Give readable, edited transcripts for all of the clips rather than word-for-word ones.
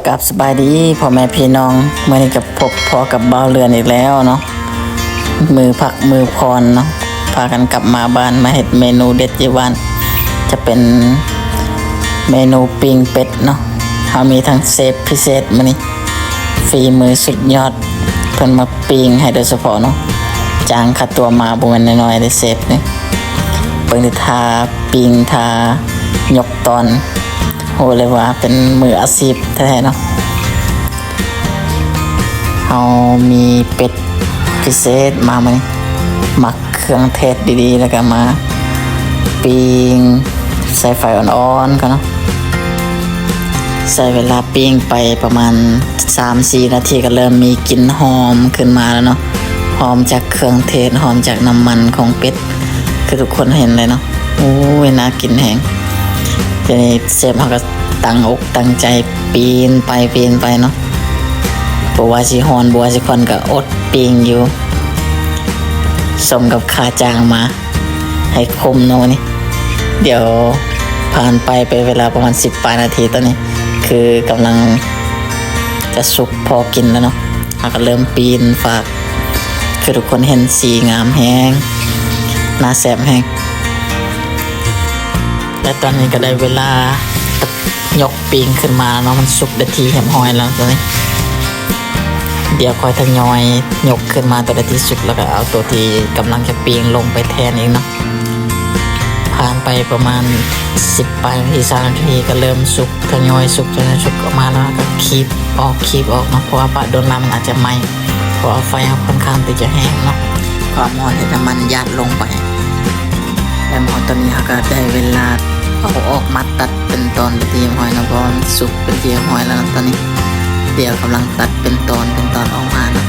กับสบายดีพ่อแม่พี่น้องเมื่อนี้กับพบพอกับเบาเรือนอีกแล้วเนาะมือผักมือพรเนาะพากันกลับมาบ้านมาเห็ดเมนูเด็ดยี่วันจะเป็นเมนูปิ้งเป็ดเนาะเขามีทั้งเซฟพิเศษมานี่ฝีมือสุดยอดเพิ่นมาปิ้งให้โดยเฉพาะเนาะจางคัดตัวมาบ่แม่นน้อยๆได้เซฟนี่เปิ้นทาปิ้งทายกตอนโหเลยว่าเป็นมืออาชีพแท้ๆเนาะเอามีเป็ดพิเศษมาไหมหมักเครื่องเทศดีๆแล้วก็มาปิ้งใส่ไฟอ่อนๆกันเนาะใส่เวลาปิ้งไปประมาณ 3-4 นาทีก็เริ่มมีกลิ่นหอมขึ้นมาแล้วเนาะหอมจากเครื่องเทศหอมจากน้ำมันของเป็ดคือทุกคนเห็นเลยเนาะโอ้ยน่ากินแหงทีนี้เชฟเขาก็ตั้งอกตั้งใจปีนไปเนาะบัวสิฮอนบัวสิคอนก็อดปีงอยู่สมกับค่าจ้างมาให้คุ้มเนาะนี่เดี๋ยวผ่านไปเวลาประมาณ10 ปลายนาทีตอนนี้คือกำลังจะสุกพอกินแล้วเนาะเขาก็เริ่มปีนฝากคือทุกคนเห็นสีงามแห้งน่าแซ่บแห้งและตอนนี้ก็ได้เวลายกปีงขึ้นมาเนาะมันสุกได้ทีแหมหอยแล้วตอนนี้เดี๋ยวคอยทยอยยกขึ้นมาตัวที่สุกแล้วก็เอาตัวที่กำลังจะปีงลงไปแทนเองเนาะผ่านไปประมาณ10 ปลายนาที3 นาทีก็เริ่มสุกทยอยสุกออกมาแล้วก็คีบออกเนาะเพราะว่าปะโดนน้ำอาจจะไหม้เพราะไฟค่อนข้างที่จะแห้งเนาะความร้อนให้น้ำมันยัดลงไปและหมอตอนนี้ก็ได้เวลาเอาออกมาตัดเป็นตอนเป็นทีหอยนะเพราะมันสุกเป็นทีหอยแล้วนะตอนนี้เดี๋ยวกำลังตัดเป็นตอนออกมานะ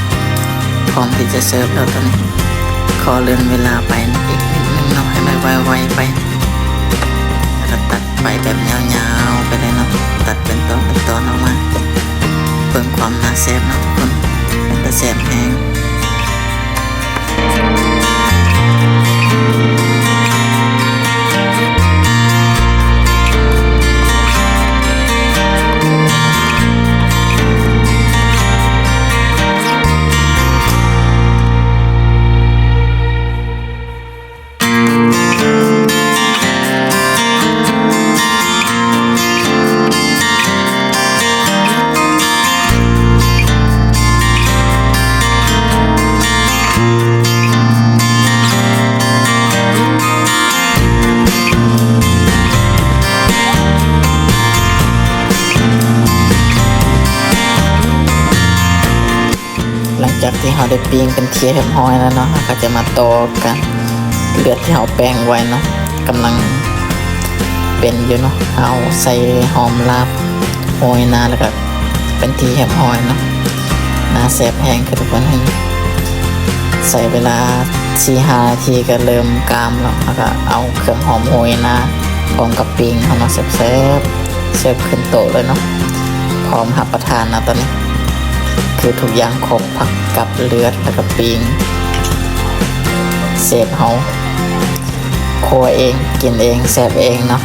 พร้อมที่จะเสิร์ฟแล้วตอนนี้ขอเลื่อนเวลาไปอีกนิดนึงเนาะให้มันไวๆไปแล้วก็ตัดไปแบบยาวๆไปเลยเนาะตัดเป็นตอนออกมาเพิ่มความน่าแซ่บเนาะทุกคนน่าแซ่บแห้งหลังจากที่เราได้ปิ้งเป็นเทียมหอยแล้วเนาะก็จะมาต่อกันเลือดที่เราแป้งไว้เนาะกำลังเป็นอยู่เนาะเอาใส่หอมลาบหอยนาแล้วก็เป็นทีแฮมหอยเนาะน่าแซ่บแห้งคือทุกคนเห็นใส่เวลา 4-5 นาทีก็เริ่มกามแล้วก็เอาเครื่องหอมหอยนาพร้อมกับปิ้งเข้ามาเสิร์ฟขึ้นโต๊ะเลยเนาะพร้อมรับประทานนะตอนนี้คือทุกอย่างครบผักกับเลือดแล้วก็ปิ้งเซฟเฮาครัวเองกินเองแซ่บเองเนาะ